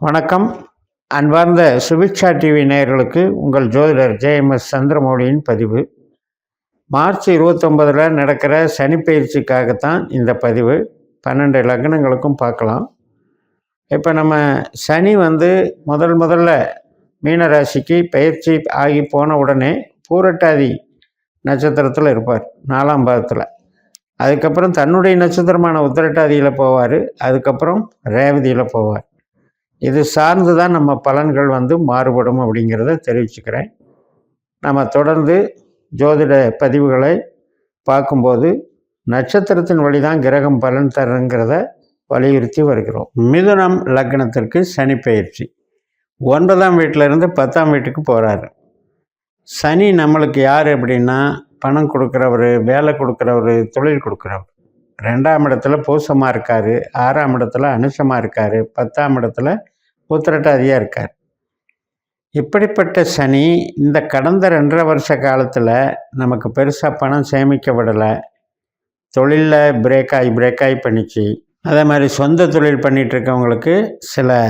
வணக்கம். அன்பார்ந்த சுபிக்ஷா டிவி நேயர்களுக்கு உங்கள் ஜோதிடர் ஜேஎம்எஸ் சந்திரமௌலியின் பதிவு. மார்ச் 29 நடக்கிற சனிப்பெயர்ச்சிக்காகத்தான் இந்த பதிவு. 12 லக்னங்களுக்கும் பார்க்கலாம். இப்போ நம்ம சனி முதல்ல மீனராசிக்கு பயிற்சி ஆகி போன உடனே பூரட்டாதி நட்சத்திரத்தில் இருப்பார், 4ஆம் பாதத்தில். அதுக்கப்புறம் தன்னுடைய நட்சத்திரமான உத்திரட்டாதியில் போவார். அதுக்கப்புறம் ரேவதியில் போவார். இது சார்ந்து தான் நம்ம பலன்கள் மாறுபடும் அப்படிங்கிறத தெரிவிச்சுக்கிறேன். நம்ம தொடர்ந்து ஜோதிட பதிவுகளை பார்க்கும்போது நட்சத்திரத்தின் வழி தான் கிரகம் பலன் தருங்கிறத வலியுறுத்தி வருகிறோம். மிதுனம் லக்னத்திற்கு சனி பயிற்சி 9ஆம் வீட்டிலிருந்து 10ஆம் வீட்டுக்கு போகிறாரு. சனி நம்மளுக்கு யார் அப்படின்னா, பணம் கொடுக்குறவர், வேலை கொடுக்குறவர், தொழில் கொடுக்குறவர். 2ஆம் இடத்துல பூசமாக இருக்கார், 6ஆம் இடத்துல அனுஷமாக இருக்கார், 10ஆம் இடத்துல உத்திரட்டாதியாக இருக்கார். இப்படிப்பட்ட சனி இந்த கடந்த 2.5 வருஷ காலத்தில் நமக்கு பெருசாக பணம் சேமிக்க விடலை. தொழிலில் பிரேக் ஆகி பண்ணிச்சு. அதே மாதிரி சொந்த தொழில் பண்ணிகிட்ருக்கவங்களுக்கு சில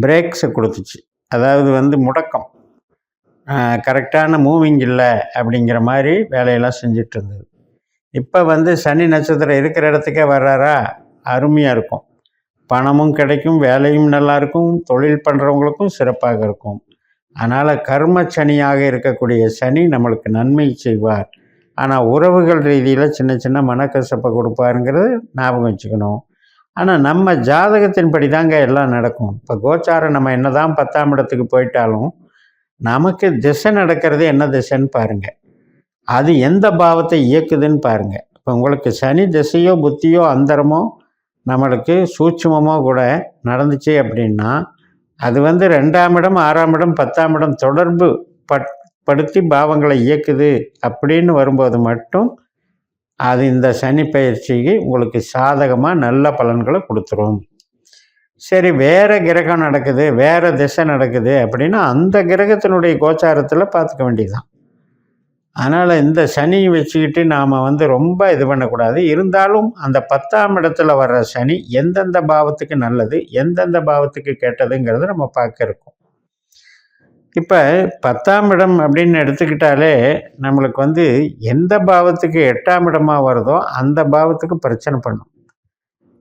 பிரேக்ஸை கொடுத்துச்சு. அதாவது முடக்கம், கரெக்டான மூவிங் இல்லை அப்படிங்கிற மாதிரி வேலையெல்லாம் செஞ்சிட்டு இருந்தது. இப்போ சனி நட்சத்திரம் இருக்கிற இடத்துக்கே வர்றாரா, அருமையாக இருக்கும். பணமும் கிடைக்கும், வேலையும் நல்லாயிருக்கும், தொழில் பண்ணுறவங்களுக்கும் சிறப்பாக இருக்கும். அதனால் கர்ம சனியாக இருக்கக்கூடிய சனி நம்மளுக்கு நன்மை செய்வார். ஆனால் உறவுகள் ரீதியில் சின்ன சின்ன மனக்கசப்பை கொடுப்பாருங்கிறது ஞாபகம் வச்சுக்கணும். ஆனால் நம்ம ஜாதகத்தின்படி தாங்க எல்லாம் நடக்கும். இப்போ கோச்சாரம் நம்ம என்ன தான் 10ஆம் இடத்துக்கு போயிட்டாலும் நமக்கு திசை நடக்கிறது என்ன திசைன்னு பாருங்கள். அது எந்த பாவத்தை இயக்குதுன்னு பாருங்கள். இப்போ உங்களுக்கு சனி திசையோ புத்தியோ அந்தரமோ நம்மளுக்கு சூட்சுமமோ கூட நடந்துச்சு அப்படின்னா, அது 2ஆம் இடம், 6ஆம் இடம், 10ஆம் இடம் தொடர்பு படுத்தி பாவங்களை இயக்குது அப்படின்னு வரும்போது மட்டும் அது இந்த சனி பயிற்சிக்கு உங்களுக்கு சாதகமாக நல்ல பலன்களை கொடுத்துரும். சரி, வேறு கிரகம் நடக்குது, வேறு திசை நடக்குது அப்படின்னா அந்த கிரகத்தினுடைய கோச்சாரத்தில் பார்த்துக்க வேண்டியதுதான். அதனால் இந்த சனியை வச்சுக்கிட்டு நாம் ரொம்ப இது பண்ணக்கூடாது. இருந்தாலும் அந்த 10ஆம் இடத்துல வர்ற சனி எந்தெந்த பாவத்துக்கு நல்லது, எந்தெந்த பாவத்துக்கு கெட்டதுங்கிறத நம்ம பார்க்க இருக்கோம். இப்போ 10ஆம் இடம் அப்படின்னு எடுத்துக்கிட்டாலே நம்மளுக்கு எந்த பாவத்துக்கு 8ஆம் இடமாக வருதோ அந்த பாவத்துக்கு பிரச்சனை பண்ணும்.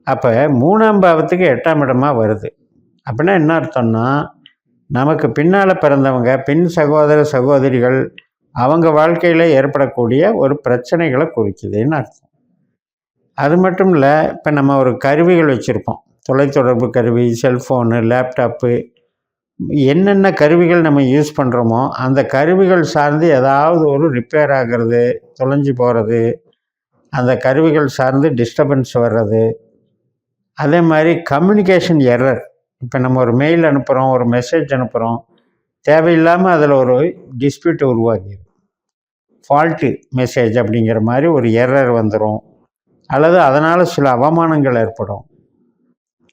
அப்போ 3ஆம் பாவத்துக்கு 8ஆம் இடமாக வருது அப்படின்னா என்ன அர்த்தம்னா, நமக்கு பின்னால் பிறந்தவங்க, பின் சகோதர சகோதரிகள், அவங்க வாழ்க்கையில் ஏற்படக்கூடிய ஒரு பிரச்சனைகளை குறிக்குதுன்னு அர்த்தம். அது மட்டும் இல்லை, இப்போ நம்ம ஒரு கருவிகள் வச்சுருப்போம், தொலைத்தொடர்பு கருவி, செல்ஃபோனு, லேப்டாப்பு, என்னென்ன கருவிகள் நம்ம யூஸ் பண்ணுறோமோ அந்த கருவிகள் சார்ந்து ஏதாவது ஒரு ரிப்பேர் ஆகிறது, தொலைஞ்சி போகிறது, அந்த கருவிகள் சார்ந்து டிஸ்டர்பன்ஸ் வர்றது. அதே மாதிரி கம்யூனிகேஷன் எரர். இப்போ நம்ம ஒரு மெயில் அனுப்புகிறோம், ஒரு மெசேஜ் அனுப்புகிறோம், தேவையில்லாமல் அதில் ஒரு டிஸ்பியூட் உருவாகிடும். ஃபால்ட்டு மெசேஜ் அப்படிங்கிற மாதிரி ஒரு எரர் வந்துடும், அல்லது அதனால் சில அவமானங்கள் ஏற்படும்.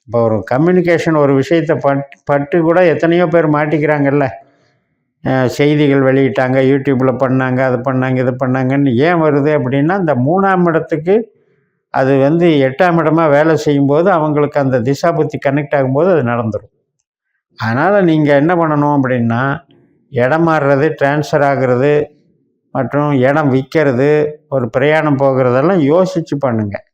இப்போ ஒரு கம்யூனிகேஷன் ஒரு விஷயத்தை பட்டு கூட எத்தனையோ பேர் மாட்டிக்கிறாங்கல்ல. செய்திகள் வெளியிட்டாங்க, யூடியூப்பில் பண்ணாங்க, அது பண்ணாங்க, இது பண்ணாங்கன்னு ஏன் வருது அப்படின்னா, அந்த 3ஆம் இடத்துக்கு அது 8ஆம் இடமாக வேலை செய்யும்போது அவங்களுக்கு அந்த திசா புத்தி கனெக்ட் ஆகும்போது அது நடந்துடும். அதனால் நீங்கள் என்ன பண்ணணும் அப்படின்னா, இடம் மாறுறது, டிரான்ஸ்ஃபர் ஆகிறது மற்றும் இடம் விற்கிறது, ஒரு பிரயாணம் போகிறதெல்லாம் யோசித்து பண்ணுங்கள்.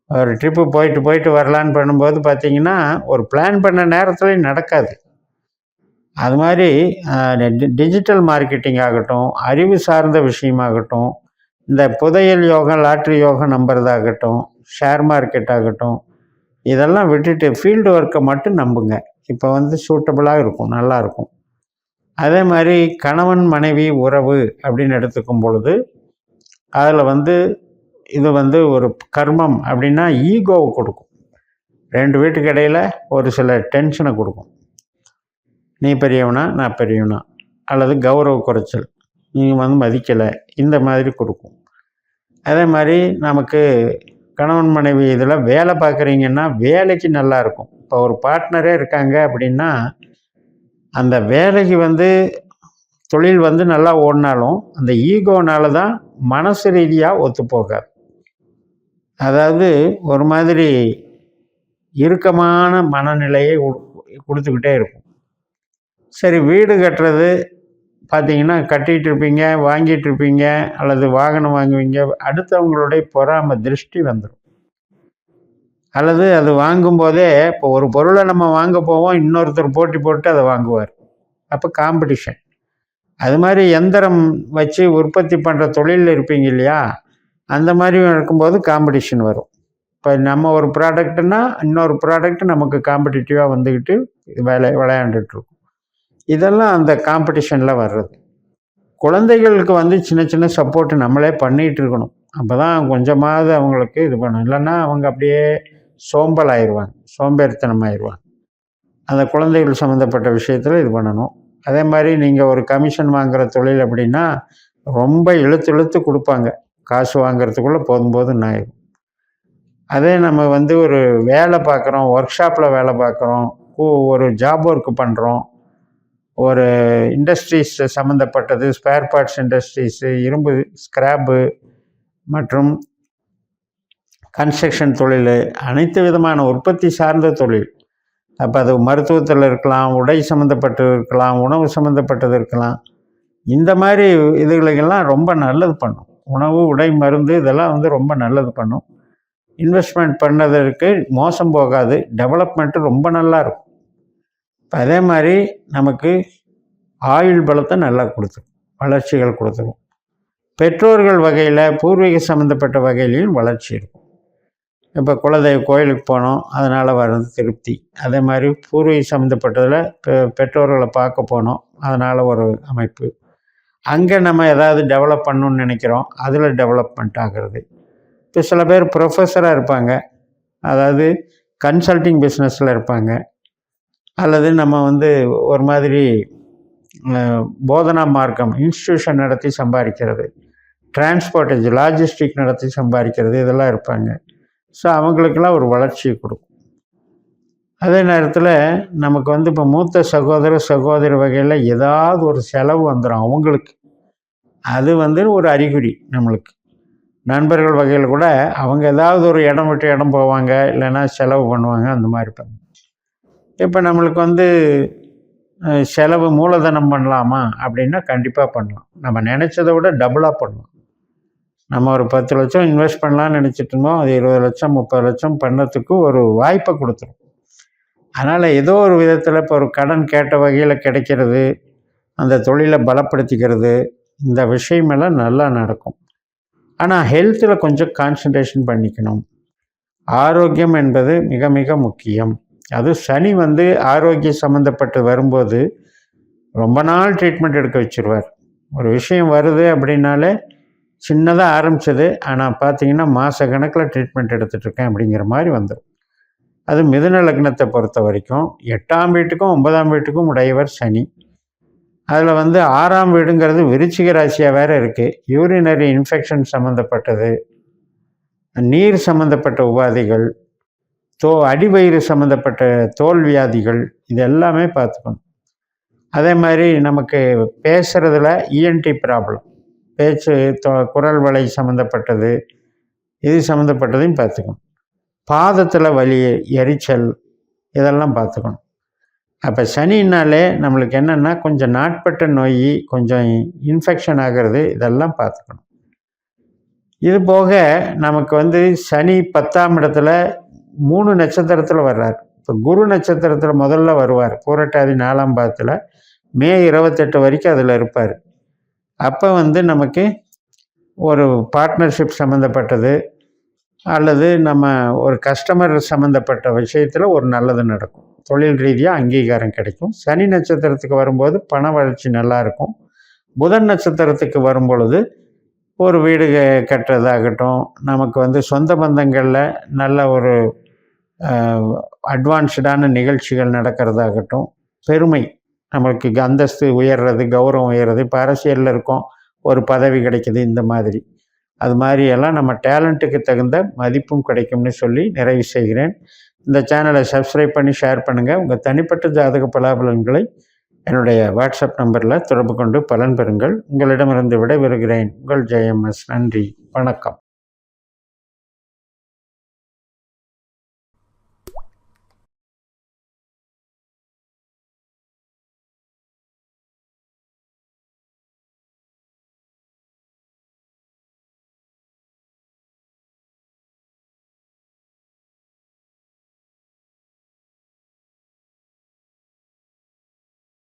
ஒரு ட்ரிப்பு போயிட்டு வரலான்னு பண்ணும்போது பார்த்திங்கன்னா ஒரு பிளான் பண்ண நேரத்துலையும் நடக்காது. அது மாதிரி டிஜிட்டல் மார்க்கெட்டிங் ஆகட்டும், அறிவு சார்ந்த விஷயமாகட்டும், இந்த புதையல் யோகம், லாட்ரி யோகம் நம்புறதாகட்டும், ஷேர் மார்க்கெட் ஆகட்டும், இதெல்லாம் விட்டுட்டு ஃபீல்டு ஒர்க்கை மட்டும் நம்புங்க. இப்போ சூட்டபுளாக இருக்கும், நல்லாயிருக்கும். அதே மாதிரி கணவன் மனைவி உறவு அப்படின்னு எடுத்துக்கும் பொழுது அதில் இது ஒரு கர்மம் அப்படின்னா ஈகோவை கொடுக்கும். 2 வீட்டுக்கு இடையில் ஒரு சில டென்ஷனை கொடுக்கும். நீ பெரியவனா, நான் பெரியவனா, அல்லது கௌரவ குறைச்சல், நீங்கள் மதிக்கலை, இந்த மாதிரி கொடுக்கும். அதே மாதிரி நமக்கு கணவன் மனைவி இதில் வேலை பார்க்குறீங்கன்னா வேலைக்கு நல்லாயிருக்கும். இப்போ ஒரு பார்ட்னரே இருக்காங்க அப்படின்னா அந்த வேலைக்கு தொழில் நல்லா ஓடினாலும் அந்த ஈகோனால தான் மனசு ரீதியாக ஒத்து போகாது. அதாவது ஒரு மாதிரி இறுக்கமான மனநிலையை கொடுத்துக்கிட்டே இருக்கும். சரி, வீடு கட்டுறது பார்த்தீங்கன்னா கட்டிகிட்டு இருப்பீங்க, வாங்கிட்டு இருப்பீங்க, அல்லது வாகனம் வாங்குவீங்க. அடுத்தவங்களுடைய பொறாமை திருஷ்டி வந்துடும். அல்லது அது வாங்கும்போதே இப்போ ஒரு பொருளை நம்ம வாங்க போவோம், இன்னொருத்தர் போட்டி போட்டு அதை வாங்குவார். அப்போ காம்படிஷன். அது மாதிரி எந்திரம் வச்சு உற்பத்தி பண்ணுற தொழிலில் இருப்பீங்க இல்லையா, அந்த மாதிரி இருக்கும்போது காம்படிஷன் வரும். இப்போ நம்ம ஒரு ப்ராடக்ட்னா இன்னொரு ப்ராடக்ட் நமக்கு காம்படிட்டிவாக வந்துக்கிட்டு விளையாண்டுட்ருக்கும். இதெல்லாம் அந்த காம்படிஷனில் வர்றது. குழந்தைகளுக்கு வந்து சின்ன சின்ன சப்போர்ட் நம்மளே பண்ணிகிட்டு இருக்கணும். அப்போ தான் கொஞ்சமாவது அவங்களுக்கு இது பண்ணணும். இல்லைன்னா அவங்க அப்படியே சோம்பல் ஆயிடுவாங்க, சோம்பேறித்தனம் ஆயிடுவாங்க. அந்த குழந்தைகள் சம்மந்தப்பட்ட விஷயத்தில் இது பண்ணணும். அதே மாதிரி நீங்கள் ஒரு கமிஷன் வாங்குகிற தொழில் அப்படின்னா ரொம்ப இழுத்து கொடுப்பாங்க. காசு வாங்கிறதுக்குள்ளே போதும் ஆயிடும். அதே நம்ம வந்து ஒரு வேலை பார்க்குறோம், ஒர்க் ஷாப்பில் வேலை பார்க்குறோம், ஒரு ஜாப் ஒர்க்கு பண்ணுறோம், ஒரு இண்டஸ்ட்ரீஸ் சம்மந்தப்பட்டது, ஸ்பேர் பார்ட்ஸ் இண்டஸ்ட்ரீஸு, இரும்பு ஸ்கிராப்பு மற்றும் கன்ஸ்ட்ரக்ஷன் தொழில், அனைத்து விதமான உற்பத்தி சார்ந்த தொழில். அப்போ அது மருத்துவத்தில் இருக்கலாம், உடை சம்மந்தப்பட்டது இருக்கலாம், உணவு சம்மந்தப்பட்டது இருக்கலாம். இந்த மாதிரி இதுகளுக்கெல்லாம் ரொம்ப நல்லது பண்ணும். உணவு, உடை, மருந்து இதெல்லாம் வந்து ரொம்ப நல்லது பண்ணும். இன்வெஸ்ட்மெண்ட் பண்ணதற்கு மோசம் போகாது, டெவலப்மெண்ட்டு ரொம்ப நல்லா இருக்கும். இப்போ அதே மாதிரி நமக்கு ஆயுள் பலத்தை நல்லா கொடுத்துரும், வளர்ச்சிகள் கொடுத்துரும். பெற்றோர்கள் வகையில் பூர்வீக சம்மந்தப்பட்ட வகையிலையும் வளர்ச்சி இருக்கும். இப்போ குலதெய்வ கோயிலுக்கு போனோம், அதனால் வர்றது திருப்தி. அதே மாதிரி பூர்வீக சம்மந்தப்பட்டதில் பெற்றோர்களை பார்க்க போனோம், அதனால் ஒரு அமைப்பு. அங்கே நம்ம ஏதாவது டெவலப் பண்ணணுன்னு நினைக்கிறோம், அதில் டெவலப்மெண்ட் ஆகிறது. இப்போ சில பேர் ப்ரொஃபஸராக இருப்பாங்க, அதாவது கன்சல்டிங் பிஸ்னஸில் இருப்பாங்க, அல்லது நம்ம வந்து ஒரு மாதிரி போதனா மார்க்கம் இன்ஸ்டியூஷன் நடத்தி சம்பாதிக்கிறது, டிரான்ஸ்போர்ட்டேஜ் லாஜிஸ்டிக் நடத்தி சம்பாதிக்கிறது, இதெல்லாம் இருப்பாங்க. ஸோ அவங்களுக்கெல்லாம் ஒரு வளர்ச்சியை கொடுக்கும். அதே நேரத்தில் நமக்கு வந்து இப்போ மூத்த சகோதரி வகையில் ஏதாவது ஒரு செலவு வந்துடும் அவங்களுக்கு. அது வந்து ஒரு அறிகுறி நம்மளுக்கு. நண்பர்கள் வகையில் கூட அவங்க ஏதாவது ஒரு இடம் விட்டு இடம் போவாங்க, இல்லைன்னா செலவு பண்ணுவாங்க, அந்த மாதிரி பண்ணுவாங்க. இப்போ நம்மளுக்கு வந்து செலவு மூலதனம் பண்ணலாமா அப்படின்னா கண்டிப்பாக பண்ணலாம். நம்ம நினச்சதை விட டபுளாக பண்ணலாம். நம்ம ஒரு 10 லட்சம் இன்வெஸ்ட் பண்ணலான்னு நினச்சிட்டு இருந்தோம், அது 20 லட்சம் 30 லட்சம் பண்ணதுக்கு ஒரு வாய்ப்பை கொடுத்துரும். அதனால் ஏதோ ஒரு விதத்தில் இப்போ ஒரு கடன் கேட்ட வகையில் கிடைக்கிறது, அந்த தொழிலை பலப்படுத்திக்கிறது, இந்த விஷயமெல்லாம் நல்லா நடக்கும். ஆனால் ஹெல்த்தில் கொஞ்சம் கான்சன்ட்ரேஷன் பண்ணிக்கணும். ஆரோக்கியம் என்பது மிக மிக முக்கியம். அது சனி வந்து ஆரோக்கியம் சம்மந்தப்பட்டு வரும்போது ரொம்ப நாள் ட்ரீட்மெண்ட் எடுக்க வச்சுருவார். ஒரு விஷயம் வருது அப்படின்னாலே சின்னதாக ஆரம்பித்தது, ஆனால் பார்த்தீங்கன்னா மாத கணக்கில் ட்ரீட்மெண்ட் எடுத்துகிட்ருக்கேன் அப்படிங்கிற மாதிரி வந்துடும். அது மிதுன லக்னத்தை பொறுத்த வரைக்கும் 8ஆம் வீட்டுக்கும் 9ஆம் வீட்டுக்கும் உடையவர் சனி. அதில் வந்து 6ஆம் வீடுங்கிறது விருச்சிக ராசியாக வேறு இருக்குது. யூரினரி இன்ஃபெக்ஷன் சம்மந்தப்பட்டது, நீர் சம்மந்தப்பட்ட உபாதைகள், அடிவயிறு சம்மந்தப்பட்ட தோல் வியாதிகள், இது எல்லாமே பார்த்துக்கணும். அதே மாதிரி நமக்கு பேசுகிறதுல இஎன்டி ப்ராப்ளம், பேச்சு குரல் வலை சம்மந்தப்பட்டது, இது சம்மந்தப்பட்டதையும் பார்த்துக்கணும். பாதத்தில் வலி, எரிச்சல், இதெல்லாம் பார்த்துக்கணும். அப்போ சனின்னாலே நம்மளுக்கு என்னென்னா கொஞ்சம் நாட்பட்ட நோய், கொஞ்சம் இன்ஃபெக்ஷன் ஆகிறது, இதெல்லாம் பார்த்துக்கணும். இது போக நமக்கு வந்து சனி 10ஆம் இடத்துல 3 நட்சத்திரத்தில் வர்றார். இப்போ குரு நட்சத்திரத்தில் முதல்ல வருவார், பூரட்டாதி 4ஆம் பாதத்தில், மே 28 வரைக்கும் அதில் இருப்பார். அப்போ வந்து நமக்கு ஒரு பார்ட்னர்ஷிப் சம்மந்தப்பட்டது அல்லது நம்ம ஒரு கஸ்டமர் சம்மந்தப்பட்ட விஷயத்தில் ஒரு நல்லது நடக்கும். தொழில் ரீதியாக அங்கீகாரம் கிடைக்கும். சனி நட்சத்திரத்துக்கு வரும்போது பண வளர்ச்சி நல்லாயிருக்கும். புதன் நட்சத்திரத்துக்கு வரும் பொழுது ஒரு வீடு கட்டுறதாகட்டும், நமக்கு வந்து சொந்த பந்தங்களில் நல்ல ஒரு அட்வான்ஸ்டான நிகழ்ச்சிகள் நடக்கிறதாகட்டும், பெருமை, நம்மளுக்கு அந்தஸ்து உயர்றது, கௌரவம் உயர்றது, இப்போ அரசியலில் இருக்கோம், ஒரு பதவி கிடைக்கிது, இந்த மாதிரி அது மாதிரியெல்லாம் நம்ம டேலண்ட்டுக்கு தகுந்த மதிப்பும் கிடைக்கும்னு சொல்லி நிறைவு செய்கிறேன். இந்த சேனலை சப்ஸ்கிரைப் பண்ணி ஷேர் பண்ணுங்கள். உங்கள் தனிப்பட்ட ஜாதக பலாபலன்களை என்னுடைய வாட்ஸ்அப் நம்பரில் தொடர்பு கொண்டு பலன் பெறுங்கள். உங்களிடமிருந்து விடைபெறுகிறேன். உங்கள் ஜெயம்எஸ். நன்றி, வணக்கம்.